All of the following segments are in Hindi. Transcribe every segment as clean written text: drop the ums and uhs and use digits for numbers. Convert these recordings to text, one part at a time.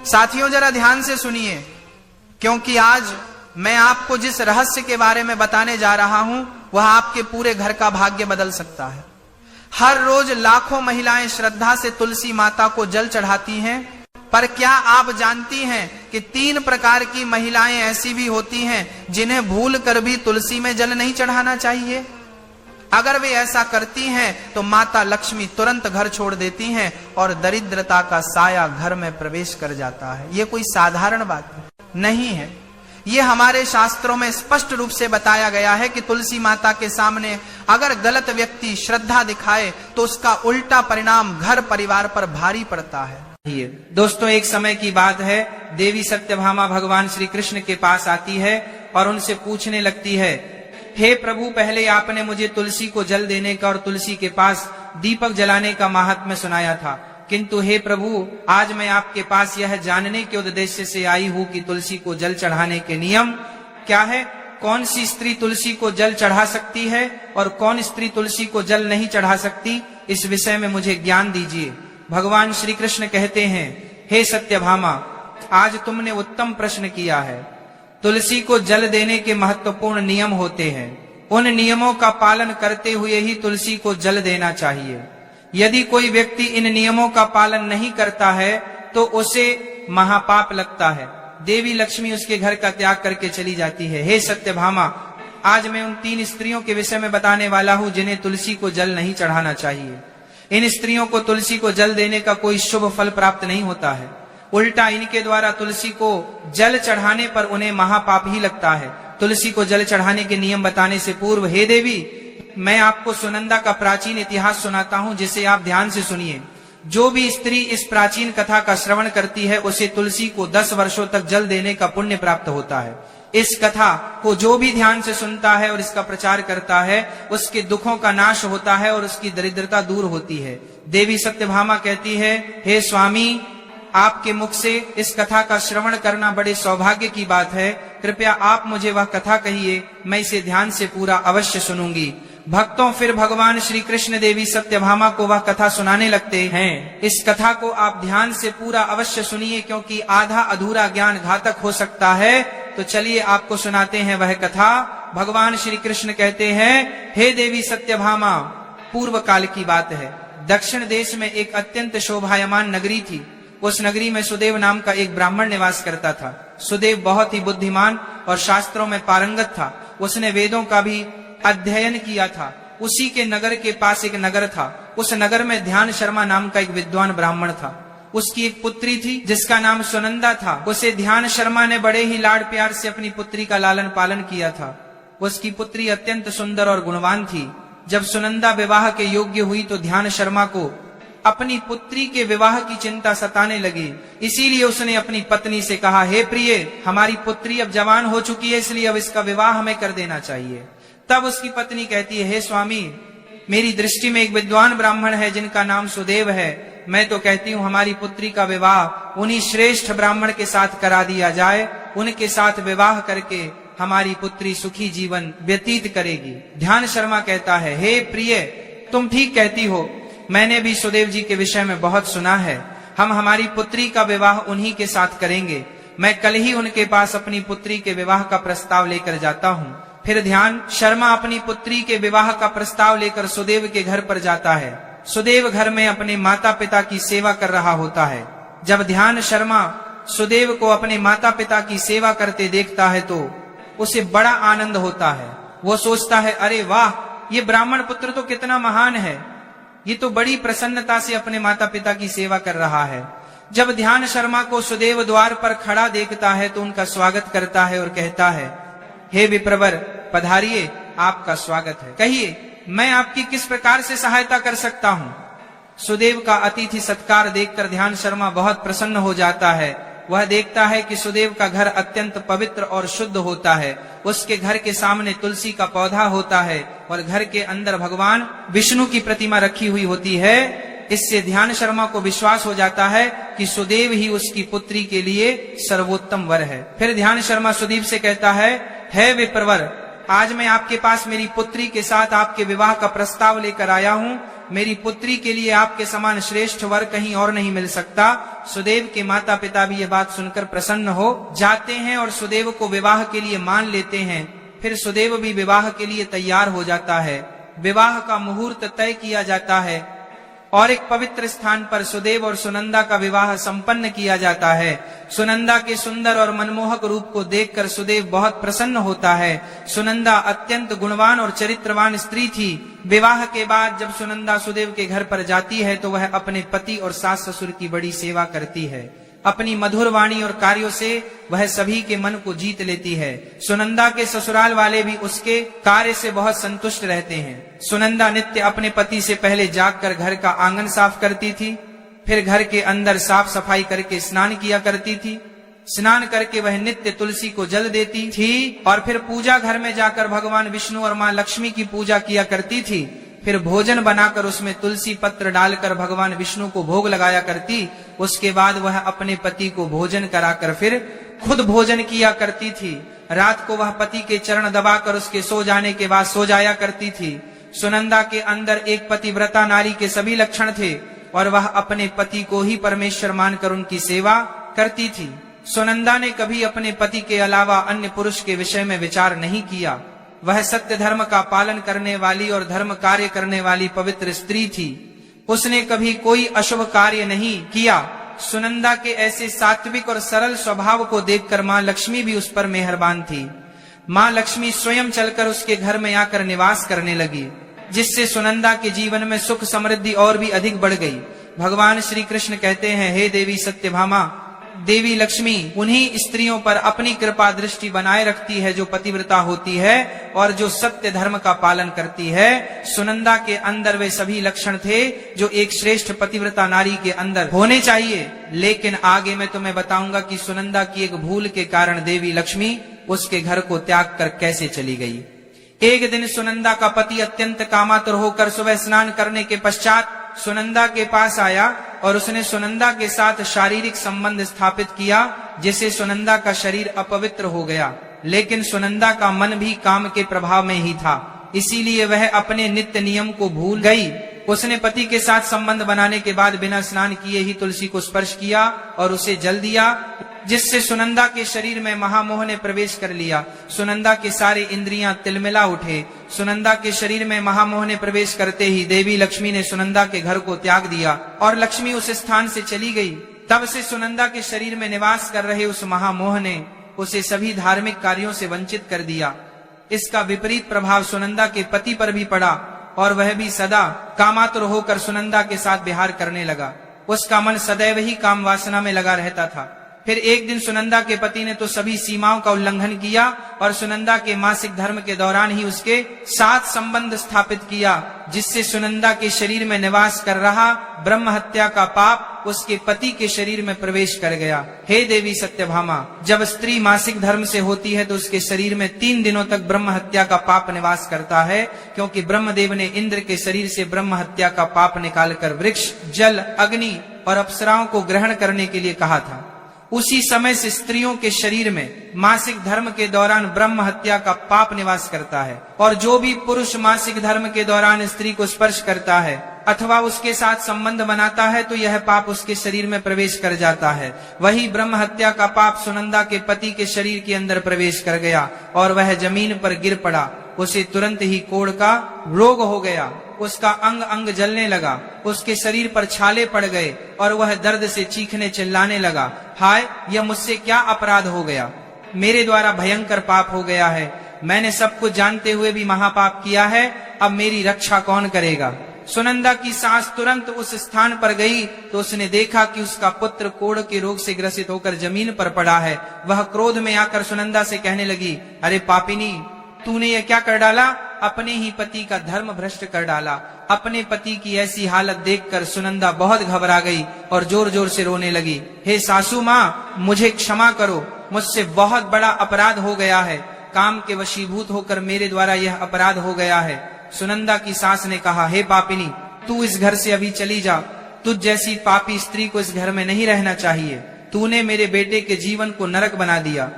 साथियों जरा ध्यान से सुनिए, क्योंकि आज मैं आपको जिस रहस्य के बारे में बताने जा रहा हूं वह आपके पूरे घर का भाग्य बदल सकता है। हर रोज लाखों महिलाएं श्रद्धा से तुलसी माता को जल चढ़ाती हैं, पर क्या आप जानती हैं कि 3 प्रकार की महिलाएं ऐसी भी होती हैं जिन्हें भूल कर भी तुलसी में जल नहीं चढ़ाना चाहिए। अगर वे ऐसा करती हैं तो माता लक्ष्मी तुरंत घर छोड़ देती हैं और दरिद्रता का साया घर में प्रवेश कर जाता है। ये कोई साधारण बात नहीं है। ये हमारे शास्त्रों में स्पष्ट रूप से बताया गया है कि तुलसी माता के सामने अगर गलत व्यक्ति श्रद्धा दिखाए तो उसका उल्टा परिणाम घर परिवार पर भारी पड़ता है। दोस्तों, एक समय की बात है, देवी सत्यभामा भगवान श्री कृष्ण के पास आती है और उनसे पूछने लगती है, हे प्रभु, पहले आपने मुझे तुलसी को जल देने का और तुलसी के पास दीपक जलाने का महात्म्य सुनाया था, किंतु हे प्रभु, आज मैं आपके पास यह जानने के उद्देश्य से आई हूँ कि तुलसी को जल चढ़ाने के नियम क्या है, कौन सी स्त्री तुलसी को जल चढ़ा सकती है और कौन स्त्री तुलसी को जल नहीं चढ़ा सकती, इस विषय में मुझे ज्ञान दीजिए। भगवान श्री कृष्ण कहते हैं, हे सत्यभामा, आज तुमने उत्तम प्रश्न किया है। तुलसी को जल देने के महत्वपूर्ण नियम होते हैं, उन नियमों का पालन करते हुए ही तुलसी को जल देना चाहिए। यदि कोई व्यक्ति इन नियमों का पालन नहीं करता है तो उसे महापाप लगता है, देवी लक्ष्मी उसके घर का त्याग करके चली जाती है। हे सत्यभामा, आज मैं उन 3 स्त्रियों के विषय में बताने वाला हूँ जिन्हें तुलसी को जल नहीं चढ़ाना चाहिए। इन स्त्रियों को तुलसी को जल देने का कोई शुभ फल प्राप्त नहीं होता है, उल्टा इनके द्वारा तुलसी को जल चढ़ाने पर उन्हें महापाप ही लगता है। तुलसी को जल चढ़ाने के नियम बताने से पूर्व हे देवी, मैं आपको सुनंदा का प्राचीन इतिहास सुनाता हूं, जिसे आप ध्यान से सुनिए। जो भी स्त्री इस प्राचीन कथा का श्रवण करती है उसे तुलसी को 10 वर्षों तक जल देने का पुण्य प्राप्त होता है। इस कथा को जो भी ध्यान से सुनता है और इसका प्रचार करता है उसके दुखों का नाश होता है और उसकी दरिद्रता दूर होती है। देवी सत्यभामा कहती है, हे स्वामी, आपके मुख से इस कथा का श्रवण करना बड़े सौभाग्य की बात है, कृपया आप मुझे वह कथा कहिए, मैं इसे ध्यान से पूरा अवश्य सुनूंगी। भक्तों, फिर भगवान श्री कृष्ण देवी सत्यभामा को वह कथा सुनाने लगते हैं। इस कथा को आप ध्यान से पूरा अवश्य सुनिए, क्योंकि आधा अधूरा ज्ञान घातक हो सकता है। तो चलिए आपको सुनाते हैं वह कथा। भगवान श्री कृष्ण कहते हैं, हे देवी सत्यभामा, पूर्व काल की बात है, दक्षिण देश में एक अत्यंत शोभायमान नगरी थी। उस नगरी में सुदेव नाम का एक ब्राह्मण निवास करता था। सुदेव बहुत ही बुद्धिमान और शास्त्रों में पारंगत था। उसने वेदों का भी अध्ययन किया था। उसी के नगर के पास एक नगर था। उस नगर में ध्यान शर्मा नाम का एक विद्वान ब्राह्मण था। उसकी एक पुत्री थी जिसका नाम सुनंदा था। उसे ध्यान शर्मा ने बड़े ही लाड प्यार से अपनी पुत्री का लालन पालन किया था। उसकी पुत्री अत्यंत सुंदर और गुणवान थी। जब सुनंदा विवाह के योग्य हुई तो ध्यान शर्मा को अपनी पुत्री के विवाह की चिंता सताने लगी। इसीलिए उसने अपनी पत्नी से कहा, हे प्रिय, हमारी पुत्री अब जवान हो चुकी है, इसलिए अब इसका विवाह हमें कर देना चाहिए। तब उसकी पत्नी कहती है, हे स्वामी, मेरी दृष्टि में एक विद्वान ब्राह्मण है जिनका नाम सुदेव है। मैं तो कहती हूँ हमारी पुत्री का विवाह उन्हीं श्रेष्ठ ब्राह्मण के साथ करा दिया जाए। उनके साथ विवाह करके हमारी पुत्री सुखी जीवन व्यतीत करेगी। ध्यान शर्मा कहता है, हे प्रिय, तुम ठीक कहती हो, मैंने भी सुदेव जी के विषय में बहुत सुना है। हम हमारी पुत्री का विवाह उन्हीं के साथ करेंगे। मैं कल ही उनके पास अपनी पुत्री के विवाह का प्रस्ताव लेकर जाता हूँ। फिर ध्यान शर्मा अपनी पुत्री के विवाह का प्रस्ताव लेकर सुदेव के घर पर जाता है। सुदेव घर में अपने माता पिता की सेवा कर रहा होता है। जब ध्यान शर्मा सुदेव को अपने माता पिता की सेवा करते देखता है तो उसे बड़ा आनंद होता है। वो सोचता है, अरे वाह, ये ब्राह्मण पुत्र तो कितना महान है, ये तो बड़ी प्रसन्नता से अपने माता पिता की सेवा कर रहा है। जब ध्यान शर्मा को सुदेव द्वार पर खड़ा देखता है तो उनका स्वागत करता है और कहता है, हे विप्रवर, पधारिए, आपका स्वागत है। कहिए, मैं आपकी किस प्रकार से सहायता कर सकता हूँ। सुदेव का अतिथि सत्कार देखकर ध्यान शर्मा बहुत प्रसन्न हो जाता है। वह देखता है कि सुदेव का घर अत्यंत पवित्र और शुद्ध होता है। उसके घर के सामने तुलसी का पौधा होता है और घर के अंदर भगवान विष्णु की प्रतिमा रखी हुई होती है। इससे ध्यान शर्मा को विश्वास हो जाता है कि सुदेव ही उसकी पुत्री के लिए सर्वोत्तम वर है। फिर ध्यान शर्मा सुदेव से कहता है, हे विप्रवर, आज मैं आपके पास मेरी पुत्री के साथ आपके विवाह का प्रस्ताव लेकर आया हूँ। मेरी पुत्री के लिए आपके समान श्रेष्ठ वर कहीं और नहीं मिल सकता। सुदेव के माता पिता भी यह बात सुनकर प्रसन्न हो जाते हैं और सुदेव को विवाह के लिए मान लेते हैं। फिर सुदेव भी विवाह के लिए तैयार हो जाता है। विवाह का मुहूर्त तय किया जाता है और एक पवित्र स्थान पर सुदेव और सुनंदा का विवाह संपन्न किया जाता है। सुनंदा के सुंदर और मनमोहक रूप को देखकर सुदेव बहुत प्रसन्न होता है। सुनंदा अत्यंत गुणवान और चरित्रवान स्त्री थी। विवाह के बाद जब सुनंदा सुदेव के घर पर जाती है तो वह अपने पति और सास ससुर की बड़ी सेवा करती है। अपनी मधुर वाणी और कार्यों से वह सभी के मन को जीत लेती है। सुनंदा के ससुराल वाले भी उसके कार्य से बहुत संतुष्ट रहते हैं। सुनंदा नित्य अपने पति से पहले जागकर घर का आंगन साफ करती थी, फिर घर के अंदर साफ सफाई करके स्नान किया करती थी। स्नान करके वह नित्य तुलसी को जल देती थी और फिर पूजा घर में जाकर भगवान विष्णु और माँ लक्ष्मी की पूजा किया करती थी। फिर भोजन बनाकर उसमें तुलसी पत्र डालकर भगवान विष्णु को भोग लगाया करती। उसके बाद वह अपने पति को भोजन कराकर फिर खुद भोजन किया करती थी। रात को वह पति के चरण दबाकर उसके सो जाने के बाद सो जाया करती थी। सुनंदा के अंदर एक पतिव्रता नारी के सभी लक्षण थे और वह अपने पति को ही परमेश्वर मानकर उनकी सेवा करती थी। सुनंदा ने कभी अपने पति के अलावा अन्य पुरुष के विषय में विचार नहीं किया। वह सत्य धर्म का पालन करने वाली और धर्म कार्य करने वाली पवित्र स्त्री थी। उसने कभी कोई अशुभ कार्य नहीं किया। सुनंदा के ऐसे सात्विक और सरल स्वभाव को देखकर माँ लक्ष्मी भी उस पर मेहरबान थी। माँ लक्ष्मी स्वयं चलकर उसके घर में आकर निवास करने लगी, जिससे सुनंदा के जीवन में सुख समृद्धि और भी अधिक बढ़ गई। भगवान श्री कृष्ण कहते हैं, हे देवी सत्यभामा, देवी लक्ष्मी उन्हीं स्त्रियों पर अपनी कृपा दृष्टि बनाए रखती है जो पतिव्रता होती है और जो सत्य धर्म का पालन करती है। सुनंदा के अंदर वे सभी लक्षण थे जो एक श्रेष्ठ पतिव्रता नारी के अंदर होने चाहिए। लेकिन आगे मैं तुम्हें बताऊंगा कि सुनंदा की एक भूल के कारण देवी लक्ष्मी उसके घर को त्याग कर कैसे चली गई। एक दिन सुनंदा का पति अत्यंत कामातुर होकर सुबह स्नान करने के पश्चात सुनंदा के पास आया और उसने सुनंदा के साथ शारीरिक संबंध स्थापित किया, जिससे सुनंदा का शरीर अपवित्र हो गया। लेकिन सुनंदा का मन भी काम के प्रभाव में ही था, इसीलिए वह अपने नित्य नियम को भूल गई। उसने पति के साथ संबंध बनाने के बाद बिना स्नान किए ही तुलसी को स्पर्श किया और उसे जल दिया, जिससे सुनंदा के शरीर में महामोह ने प्रवेश कर लिया। सुनंदा के सारे इंद्रियां तिलमिला उठे। सुनंदा के शरीर में महामोह ने प्रवेश करते ही देवी लक्ष्मी ने सुनंदा के घर को त्याग दिया और लक्ष्मी उस स्थान से चली गई। तब से सुनंदा के शरीर में निवास कर रहे उस महामोह ने उसे सभी धार्मिक कार्यों से वंचित कर दिया। इसका विपरीत प्रभाव सुनंदा के पति पर भी पड़ा और वह भी सदा कामातुर होकर सुनंदा के साथ विहार करने लगा। उसका मन सदैव ही काम वासना में लगा रहता था। फिर एक दिन सुनंदा के पति ने तो सभी सीमाओं का उल्लंघन किया और सुनंदा के मासिक धर्म के दौरान ही उसके साथ संबंध स्थापित किया, जिससे सुनंदा के शरीर में निवास कर रहा ब्रह्म हत्या का पाप उसके पति के शरीर में प्रवेश कर गया। हे देवी सत्यभामा, जब स्त्री मासिक धर्म से होती है तो उसके शरीर में 3 दिनों तक ब्रह्म हत्या का पाप निवास करता है, क्योंकि ब्रह्मदेव ने इंद्र के शरीर से ब्रह्म हत्या का पाप निकालकर वृक्ष, जल, अग्नि और अप्सराओं को ग्रहण करने के लिए कहा था। उसी समय से स्त्रियों के शरीर में मासिक धर्म के दौरान ब्रह्म हत्या का पाप निवास करता है और जो भी पुरुष मासिक धर्म के दौरान स्त्री को स्पर्श करता है अथवा उसके साथ संबंध बनाता है तो यह पाप उसके शरीर में प्रवेश कर जाता है। वही ब्रह्म हत्या का पाप सुनंदा के पति के शरीर के अंदर प्रवेश कर गया और वह जमीन पर गिर पड़ा। उसे तुरंत ही कोढ़ का रोग हो गया। उसका अंग अंग जलने लगा, उसके शरीर पर छाले पड़ गए और वह दर्द से चीखने चिल्लाने लगा, हाय, यह मुझसे क्या अपराध हो गया, मेरे द्वारा भयंकर पाप हो गया है। मैंने सब कुछ जानते हुए भी महापाप किया है, अब मेरी रक्षा कौन करेगा। सुनंदा की सास तुरंत उस स्थान पर गई तो उसने देखा कि उसका पुत्र कोढ़ के रोग से ग्रसित होकर जमीन पर पड़ा है। वह क्रोध में आकर सुनंदा से कहने लगी, अरे पापिनी, तूने यह क्या कर डाला, अपने ही पति का धर्म भ्रष्ट कर डाला। अपने पति की ऐसी हालत देखकर सुनंदा बहुत घबरा गई और जोर जोर से रोने लगी। हे सासू माँ, मुझे क्षमा करो, मुझसे बहुत बड़ा अपराध हो गया है। काम के वशीभूत होकर मेरे द्वारा यह अपराध हो गया है। सुनंदा की सास ने कहा, हे पापिनी, तू इस घर से अभी चली जा। तुझ जैसी पापी स्त्री को इस घर में नहीं रहना चाहिए। तूने मेरे बेटे के जीवन को नरक बना दिया।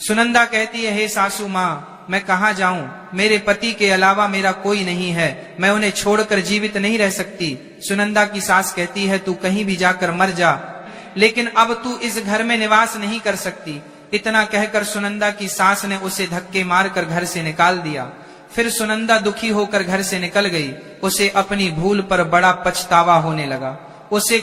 सुनंदा कहती है, हे सासू माँ, मैं कहाँ जाऊं? मेरे पति के अलावा मेरा कोई नहीं है, मैं उन्हें छोड़कर जीवित नहीं रह सकती। सुनंदा की सास कहती है, तू कहीं भी जाकर मर जा, लेकिन अब तू इस घर में निवास नहीं कर सकती। इतना कहकर सुनंदा की सास ने उसे धक्के मारकर घर से निकाल दिया। फिर सुनंदा दुखी होकर घर से निकल गई। उसे अपनी भूल पर बड़ा पछतावा होने लगा। उसे